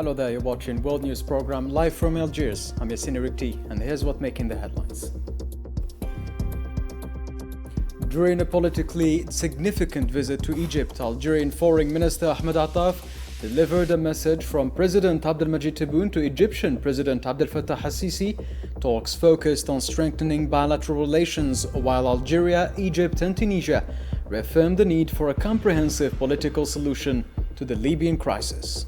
Hello there, you're watching World News Program live from Algiers. I'm Yassine Rikti, and here's what's making the headlines. During a politically significant visit to Egypt, Algerian Foreign Minister Ahmed Attaf delivered a message from President Abdelmajid Tebboune to Egyptian President Abdel Fattah al-Sisi. Talks focused on strengthening bilateral relations, while Algeria, Egypt and Tunisia reaffirmed the need for a comprehensive political solution to the Libyan crisis.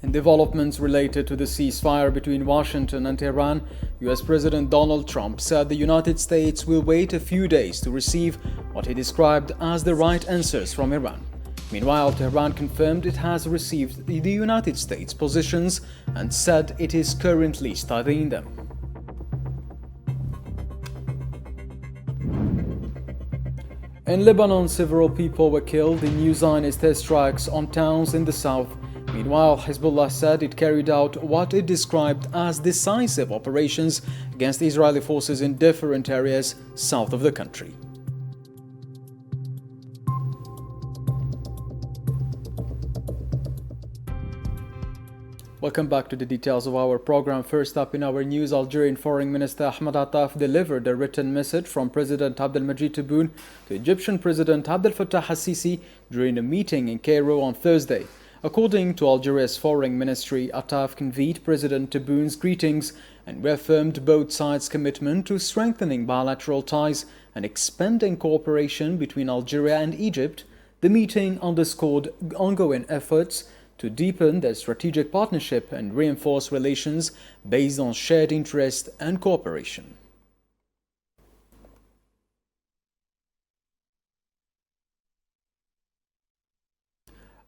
In developments related to the ceasefire between Washington and Tehran, US President Donald Trump said the United States will wait a few days to receive what he described as the right answers from Iran. Meanwhile, Tehran confirmed it has received the United States positions and said it is currently studying them. In Lebanon, several people were killed in new Zionist airstrikes on towns in the south. Meanwhile, Hezbollah said it carried out what it described as decisive operations against Israeli forces in different areas south of the country. Welcome back to the details of our program. First up in our news, Algerian Foreign Minister Ahmed Attaf delivered a written message from President Abdelmajid Tebboune to Egyptian President Abdel Fattah al-Sisi during a meeting in Cairo on Thursday. According to Algeria's Foreign Ministry, Attaf conveyed President Tebboune's greetings and reaffirmed both sides' commitment to strengthening bilateral ties and expanding cooperation between Algeria and Egypt. The meeting underscored ongoing efforts to deepen their strategic partnership and reinforce relations based on shared interest and cooperation.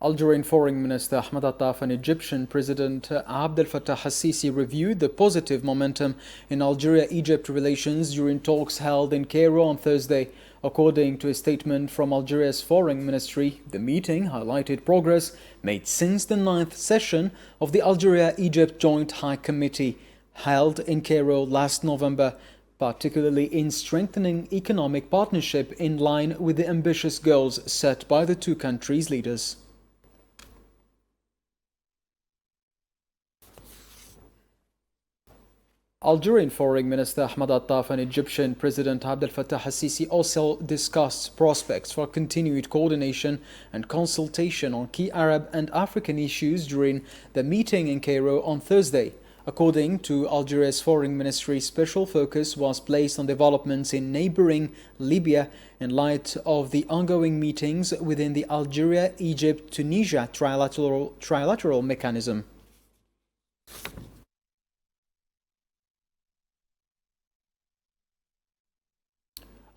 Algerian Foreign Minister Ahmed Attaf and Egyptian President Abdel Fattah al-Sisi reviewed the positive momentum in Algeria-Egypt relations during talks held in Cairo on Thursday. According to a statement from Algeria's Foreign Ministry, the meeting highlighted progress made since the 9th session of the Algeria-Egypt Joint High Committee held in Cairo last November, particularly in strengthening economic partnership in line with the ambitious goals set by the two countries' leaders. Algerian Foreign Minister Ahmed Attaf and Egyptian President Abdel Fattah al-Sisi also discussed prospects for continued coordination and consultation on key Arab and African issues during the meeting in Cairo on Thursday. According to Algeria's Foreign Ministry, special focus was placed on developments in neighboring Libya in light of the ongoing meetings within the Algeria-Egypt-Tunisia trilateral mechanism.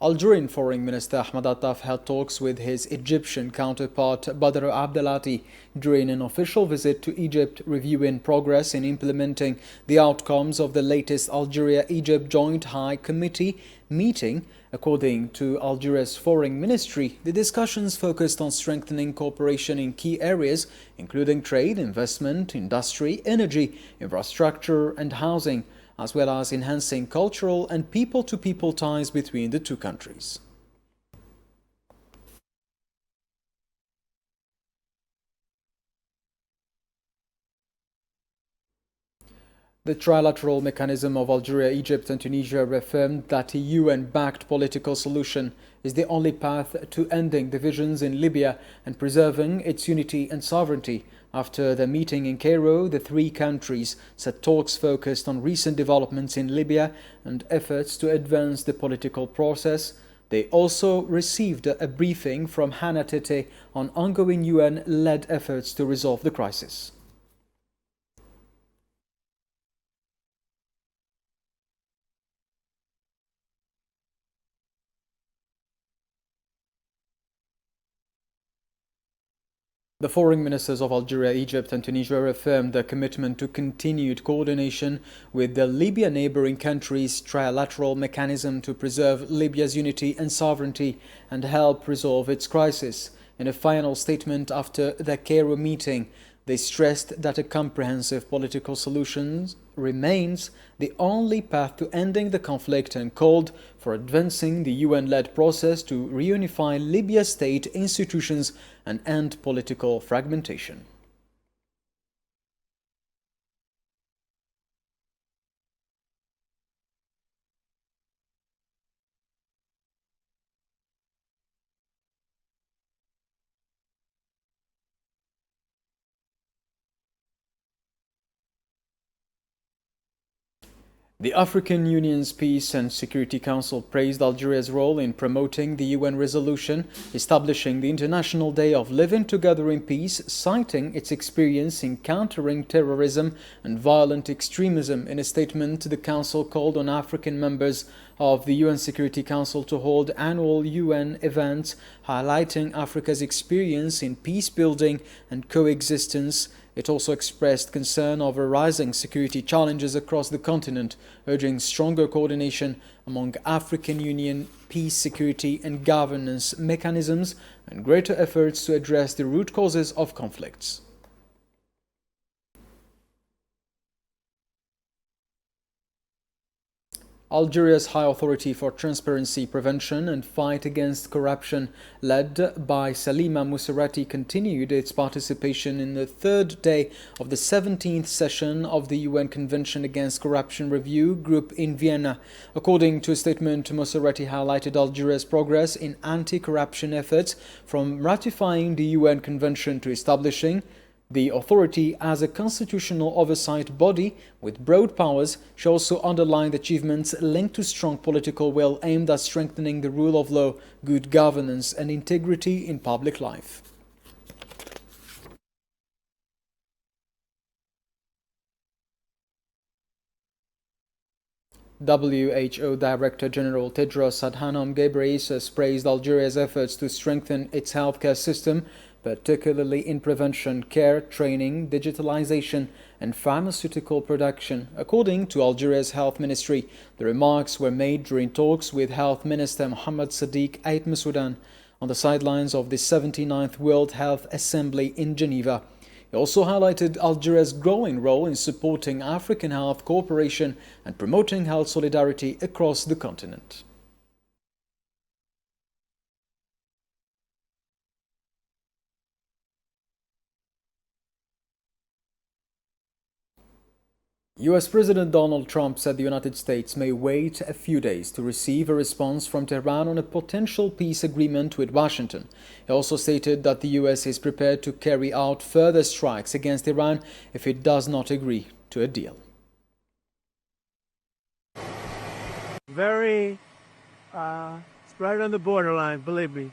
Algerian Foreign Minister Ahmed Attaf held talks with his Egyptian counterpart Badr Abdelati during an official visit to Egypt, reviewing progress in implementing the outcomes of the latest Algeria-Egypt Joint High Committee meeting. According to Algeria's Foreign Ministry, the discussions focused on strengthening cooperation in key areas, including trade, investment, industry, energy, infrastructure and housing, as well as enhancing cultural and people-to-people ties between the two countries. The trilateral mechanism of Algeria, Egypt and Tunisia reaffirmed that a UN-backed political solution is the only path to ending divisions in Libya and preserving its unity and sovereignty. After the meeting in Cairo, the three countries said talks focused on recent developments in Libya and efforts to advance the political process. They also received a briefing from Hannah Tete on ongoing UN-led efforts to resolve the crisis. The foreign ministers of Algeria, Egypt and Tunisia reaffirmed their commitment to continued coordination with the Libya neighboring countries' trilateral mechanism to preserve Libya's unity and sovereignty and help resolve its crisis. In a final statement after the Cairo meeting, They stressed that a comprehensive political solution remains the only path to ending the conflict and called for advancing the UN-led process to reunify Libya's state institutions and end political fragmentation. The African Union's Peace and Security Council praised Algeria's role in promoting the UN resolution establishing the International Day of Living Together in Peace, citing its experience in countering terrorism and violent extremism. In a statement, the Council called on African members of the UN Security Council to hold annual UN events highlighting Africa's experience in peace building and coexistence. It also expressed concern over rising security challenges across the continent, urging stronger coordination among African Union peace, security and governance mechanisms and greater efforts to address the root causes of conflicts. Algeria's High Authority for Transparency, Prevention and Fight Against Corruption, led by Salima Mousserati, continued its participation in the third day of the 17th session of the UN Convention Against Corruption Review Group in Vienna. According to a statement, Mousserati highlighted Algeria's progress in anti-corruption efforts, from ratifying the UN Convention to establishing the authority as a constitutional oversight body with broad powers. She also underlined achievements linked to strong political will aimed at strengthening the rule of law, good governance and integrity in public life. WHO Director General Tedros Adhanom Ghebreyesus praised Algeria's efforts to strengthen its healthcare system, particularly in prevention, care, training, digitalization and pharmaceutical production. According to Algeria's Health Ministry, the remarks were made during talks with Health Minister Mohamed Sadiq Ait Messoudan on the sidelines of the 79th World Health Assembly in Geneva. He also highlighted Algeria's growing role in supporting African health cooperation and promoting health solidarity across the continent. US President Donald Trump said the United States may wait a few days to receive a response from Tehran on a potential peace agreement with Washington. He also stated that the US is prepared to carry out further strikes against Iran if it does not agree to a deal. It's right on the borderline, believe me.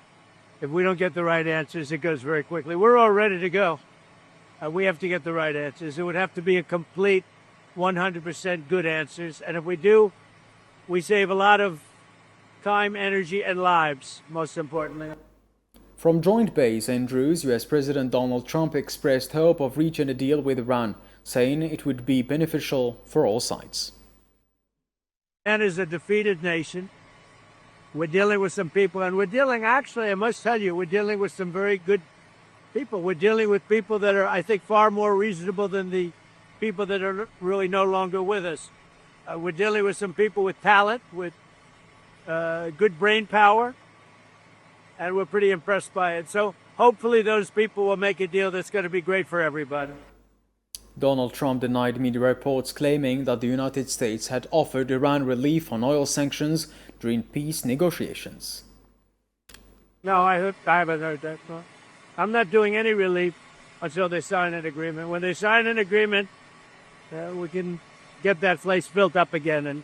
If we don't get the right answers, it goes very quickly. We're all ready to go. We have to get the right answers. It would have to be a complete 100% good answers, and if we do, we save a lot of time, energy, and lives, most importantly. From Joint Base Andrews, US President Donald Trump expressed hope of reaching a deal with Iran, saying it would be beneficial for all sides. Iran is a defeated nation. We're dealing with some people, and actually, I must tell you, we're dealing with some very good people. We're dealing with people that are, I think, far more reasonable than the people that are really no longer with us. We're dealing with some people with talent, with good brain power, and we're pretty impressed by it. So hopefully those people will make a deal that's going to be great for everybody. Donald Trump denied media reports claiming that the United States had offered Iran relief on oil sanctions during peace negotiations. No, I haven't heard that. No. I'm not doing any relief until they sign an agreement. When they sign an agreement, we can get that place built up again and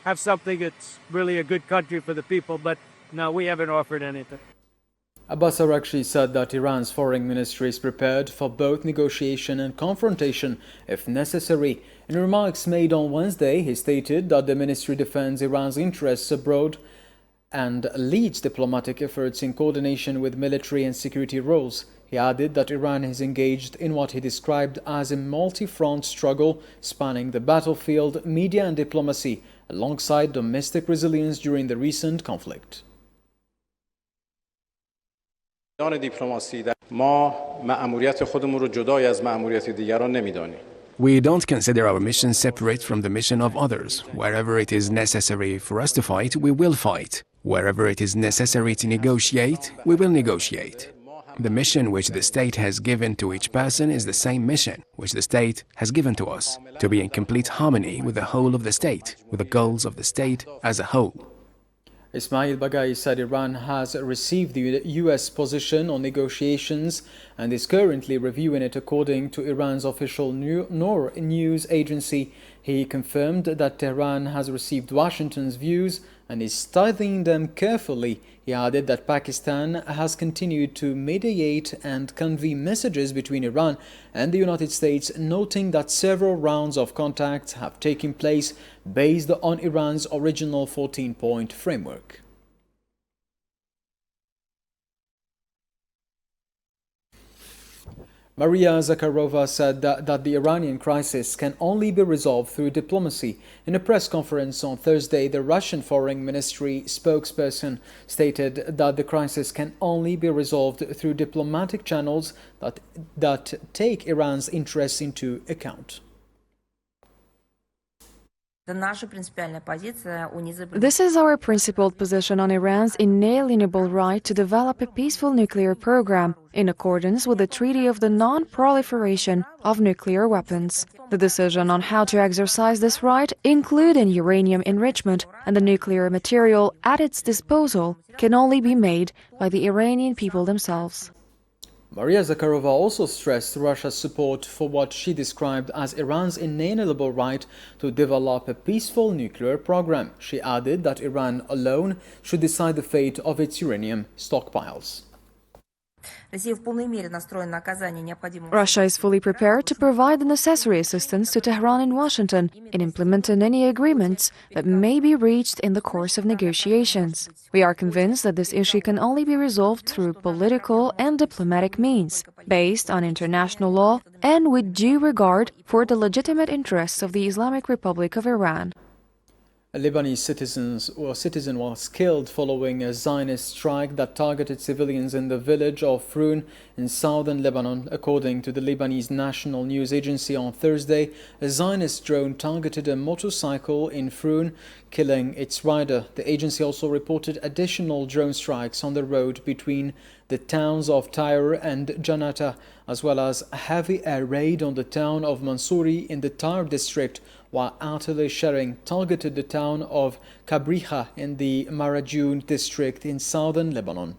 have something that's really a good country for the people. But no, we haven't offered anything. Abbas Araghchi said that Iran's foreign ministry is prepared for both negotiation and confrontation if necessary. In remarks made on Wednesday, he stated that the ministry defends Iran's interests abroad and leads diplomatic efforts in coordination with military and security roles. He added that Iran is engaged in what he described as a multi-front struggle spanning the battlefield, media and diplomacy, alongside domestic resilience during the recent conflict. ما مأموریت خودمون رو جدای از مأموریت دیگران نمی‌دانیم. We don't consider our mission separate from the mission of others. Wherever it is necessary for us to fight, we will fight. Wherever it is necessary to negotiate, we will negotiate. The mission which the state has given to each person is the same mission which the state has given to us, to be in complete harmony with the whole of the state, with the goals of the state as a whole. Ismail Baghai said Iran has received the U.S. position on negotiations and is currently reviewing it according to Iran's official Noor news agency. He confirmed that Tehran has received Washington's views and is studying them carefully. He added that Pakistan has continued to mediate and convey messages between Iran and the United States, noting that several rounds of contacts have taken place based on Iran's original 14-point framework. Maria Zakharova said that the Iranian crisis can only be resolved through diplomacy. In a press conference on Thursday, the Russian Foreign Ministry spokesperson stated that the crisis can only be resolved through diplomatic channels that take Iran's interests into account. This is our principled position on Iran's inalienable right to develop a peaceful nuclear program in accordance with the Treaty of the Non-Proliferation of Nuclear Weapons. The decision on how to exercise this right, including uranium enrichment and the nuclear material at its disposal, can only be made by the Iranian people themselves. Maria Zakharova also stressed Russia's support for what she described as Iran's inalienable right to develop a peaceful nuclear program. She added that Iran alone should decide the fate of its uranium stockpiles. Russia is fully prepared to provide the necessary assistance to Tehran and Washington in implementing any agreements that may be reached in the course of negotiations. We are convinced that this issue can only be resolved through political and diplomatic means, based on international law and with due regard for the legitimate interests of the Islamic Republic of Iran. A Lebanese citizen was killed following a Zionist strike that targeted civilians in the village of Froun in southern Lebanon. According to the Lebanese National News Agency on Thursday, a Zionist drone targeted a motorcycle in Froun, killing its rider. The agency also reported additional drone strikes on the road between the towns of Tyre and Janata, as well as a heavy air raid on the town of Mansouri in the Tyre district, while artillery shelling targeted the town of Kabriha in the Marajun district in southern Lebanon.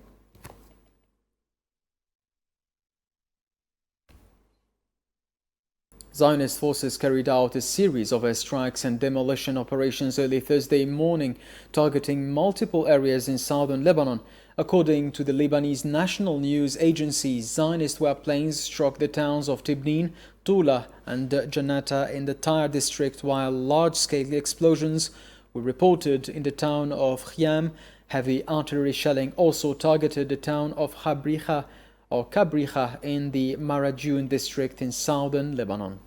Zionist forces carried out a series of airstrikes and demolition operations early Thursday morning, targeting multiple areas in southern Lebanon. According to the Lebanese National News Agency, Zionist warplanes struck the towns of Tibnin, Tula and Janata in the Tyre district, while large-scale explosions were reported in the town of Khiam. Heavy artillery shelling also targeted the town of Kabriha in the Marajun district in southern Lebanon.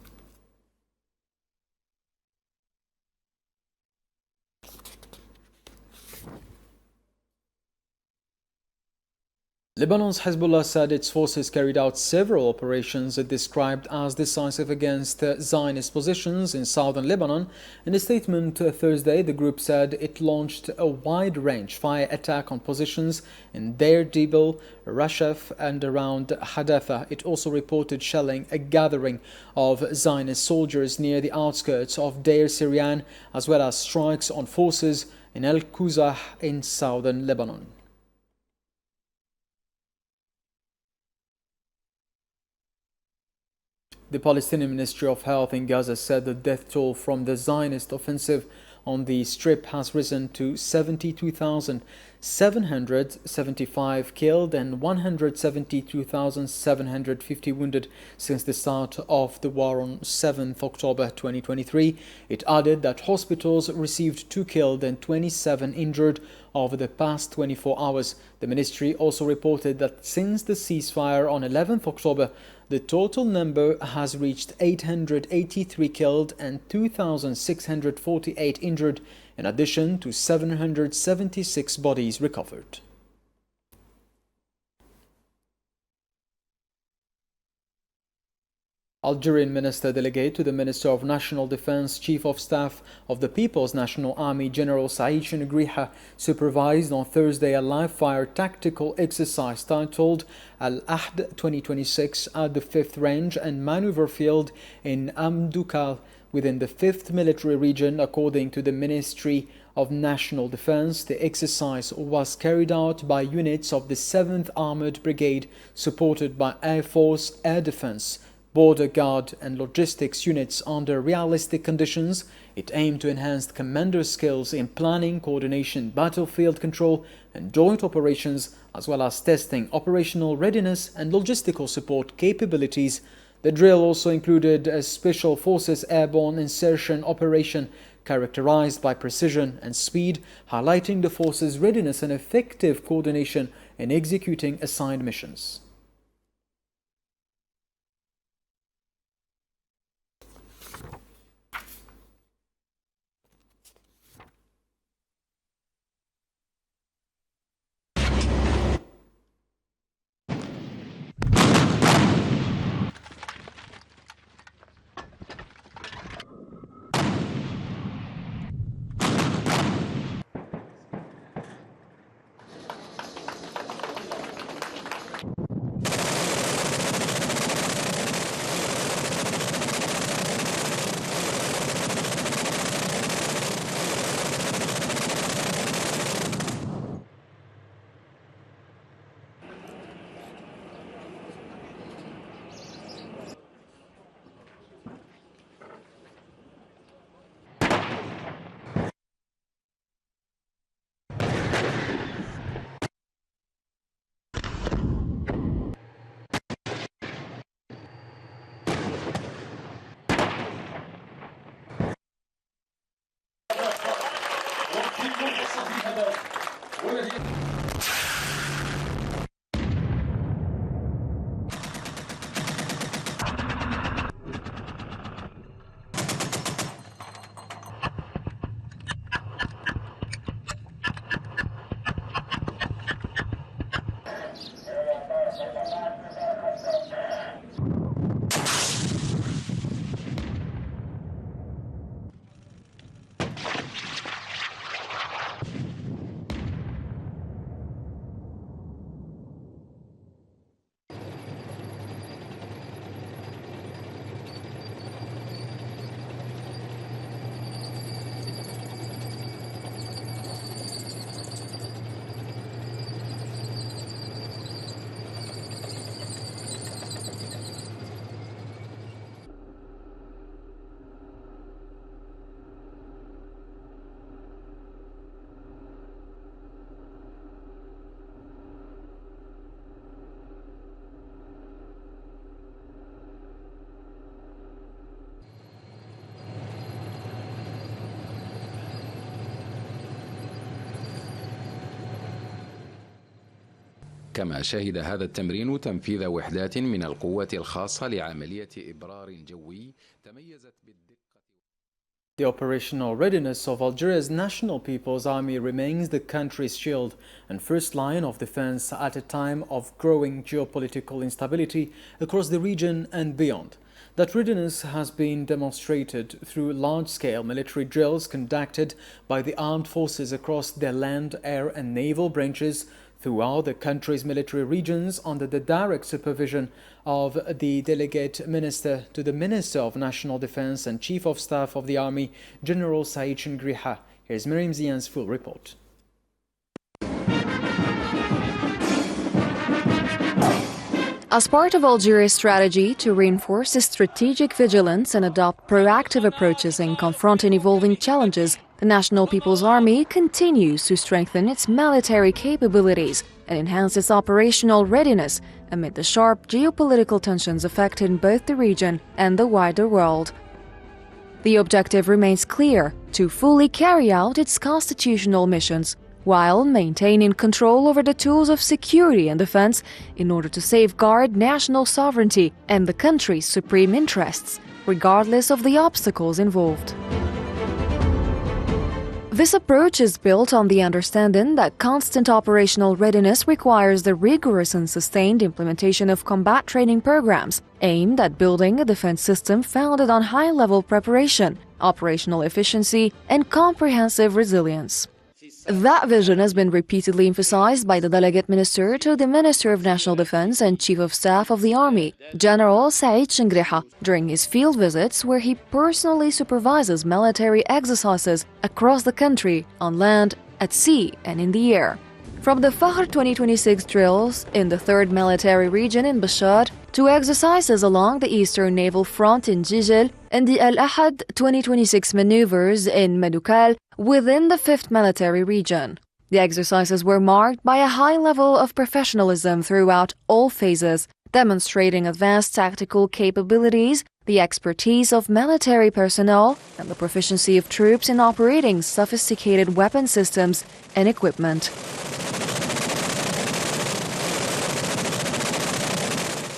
Lebanon's Hezbollah said its forces carried out several operations it described as decisive against Zionist positions in southern Lebanon. In a statement Thursday, the group said it launched a wide-range fire attack on positions in Deir Dibel, Rashaf and around Hadatha. It also reported shelling a gathering of Zionist soldiers near the outskirts of Deir Syrian, as well as strikes on forces in El Quzah in southern Lebanon. The Palestinian Ministry of Health in Gaza said the death toll from the Zionist offensive on the Strip has risen to 72,775 killed and 172,750 wounded since the start of the war on 7th October 2023. It added that hospitals received 2 killed and 27 injured over the past 24 hours. The ministry also reported that since the ceasefire on 11th October, the total number has reached 883 killed and 2,648 injured, in addition to 776 bodies recovered. Algerian minister delegate to the Minister of National Defense, Chief of Staff of the People's National Army, General Saïd Chenegriha, supervised on Thursday a live-fire tactical exercise titled Al-Ahd 2026 at the 5th Range and Maneuver Field in Amdoukal within the 5th Military Region. According to the Ministry of National Defense, the exercise was carried out by units of the 7th Armored Brigade, supported by Air Force, Air Defense, Border Guard and logistics units under realistic conditions. It aimed to enhance commander skills in planning, coordination, battlefield control and joint operations, as well as testing operational readiness and logistical support capabilities. The drill also included a Special Forces airborne insertion operation characterized by precision and speed, highlighting the force's readiness and effective coordination in executing assigned missions. كما شهد هذا التمرين تنفيذ وحدات من القوات الخاصة لعملية إبرار جوي تميزت بالدقة. The operational readiness of Algeria's National People's Army remains the country's shield and first line of defense at a time of growing geopolitical instability across the region and beyond. That readiness has been demonstrated through large-scale military drills conducted by the armed forces across their land, air and naval branches throughout the country's military regions under the direct supervision of the delegate minister to the Minister of National Defense and Chief of Staff of the Army, General Saïd Chenegriha. Here's Miriam Zian's full report. As part of Algeria's strategy to reinforce its strategic vigilance and adopt proactive approaches in confronting evolving challenges, the National People's Army continues to strengthen its military capabilities and enhance its operational readiness amid the sharp geopolitical tensions affecting both the region and the wider world. The objective remains clear: to fully carry out its constitutional missions, while maintaining control over the tools of security and defense in order to safeguard national sovereignty and the country's supreme interests, regardless of the obstacles involved. This approach is built on the understanding that constant operational readiness requires the rigorous and sustained implementation of combat training programs aimed at building a defense system founded on high-level preparation, operational efficiency, and comprehensive resilience. That vision has been repeatedly emphasized by the delegate minister to the Minister of National Defense and Chief of Staff of the Army, General Saïd Shingriha, during his field visits where he personally supervises military exercises across the country, on land, at sea, and in the air. From the Fahr 2026 drills in the 3rd Military Region in Bashar to exercises along the Eastern Naval Front in Jijel and the Al-Ahad 2026 maneuvers in Medukal within the 5th Military Region. The exercises were marked by a high level of professionalism throughout all phases, demonstrating advanced tactical capabilities, the expertise of military personnel, and the proficiency of troops in operating sophisticated weapon systems and equipment.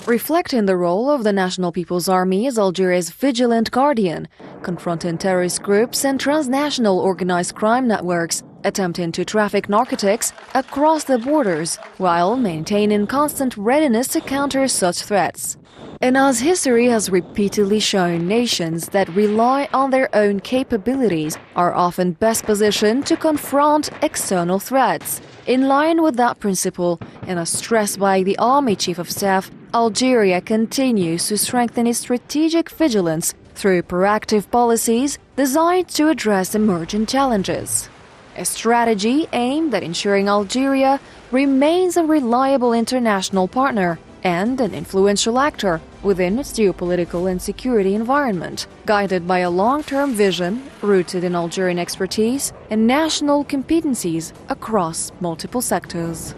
Reflecting the role of the National People's Army as Algeria's vigilant guardian, confronting terrorist groups and transnational organized crime networks, attempting to traffic narcotics across the borders, while maintaining constant readiness to counter such threats. And as history has repeatedly shown, nations that rely on their own capabilities are often best positioned to confront external threats. In line with that principle, and as stressed by the Army Chief of Staff, Algeria continues to strengthen its strategic vigilance through proactive policies designed to address emerging challenges. A strategy aimed at ensuring Algeria remains a reliable international partner and an influential actor within its geopolitical and security environment, guided by a long-term vision rooted in Algerian expertise and national competencies across multiple sectors.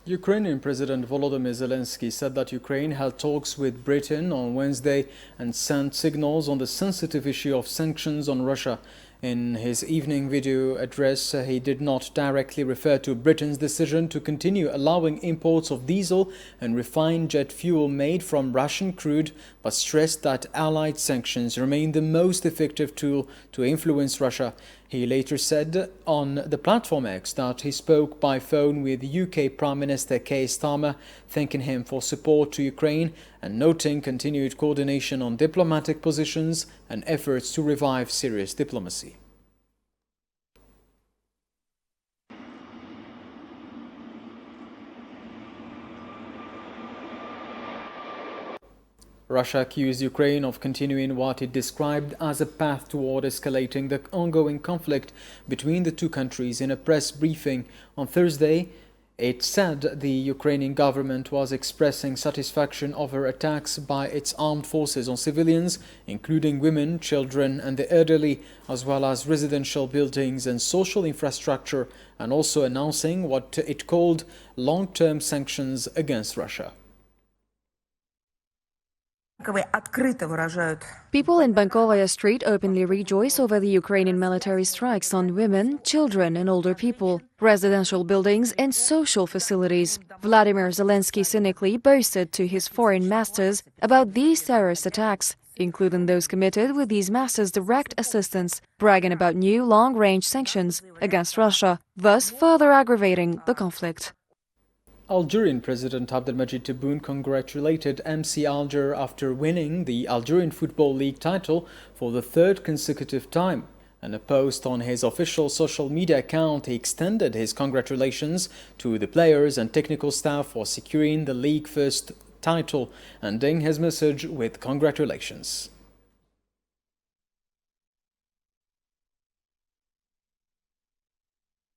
Ukrainian President Volodymyr Zelensky said that Ukraine held talks with Britain on Wednesday and sent signals on the sensitive issue of sanctions on Russia. In his evening video address, he did not directly refer to Britain's decision to continue allowing imports of diesel and refined jet fuel made from Russian crude, but stressed that Allied sanctions remain the most effective tool to influence Russia. He later said on the platform X that he spoke by phone with UK Prime Minister Keir Starmer, thanking him for support to Ukraine and noting continued coordination on diplomatic positions and efforts to revive serious diplomacy. Russia accused Ukraine of continuing what it described as a path toward escalating the ongoing conflict between the two countries. In a press briefing on Thursday, it said the Ukrainian government was expressing satisfaction over attacks by its armed forces on civilians, including women, children, and the elderly, as well as residential buildings and social infrastructure, and also announcing what it called long-term sanctions against Russia. People in Bankovaya Street openly rejoice over the Ukrainian military strikes on women, children and older people, residential buildings and social facilities. Vladimir Zelensky cynically boasted to his foreign masters about these terrorist attacks, including those committed with these masters' direct assistance, bragging about new long-range sanctions against Russia, thus further aggravating the conflict. Algerian President Abdelmadjid Tebboune congratulated MC Alger after winning the Algerian Football League title for the third consecutive time. In a post on his official social media account, he extended his congratulations to the players and technical staff for securing the league first title, ending his message with congratulations.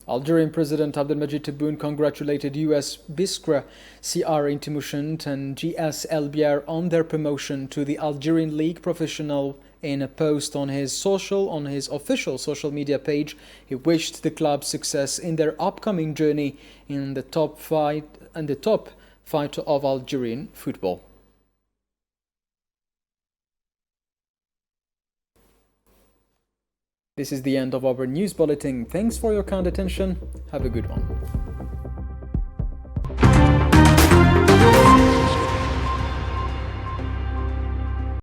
Algerian President Abdelmadjid Tebboune congratulated US Biskra, CR Intimushant and GS Elbiar on their promotion to the Algerian League Professional. In a post on his official social media page, he wished the club success in their upcoming journey in the top fight of Algerian football. This is the end of our news bulletin. Thanks for your kind attention. Have a good one.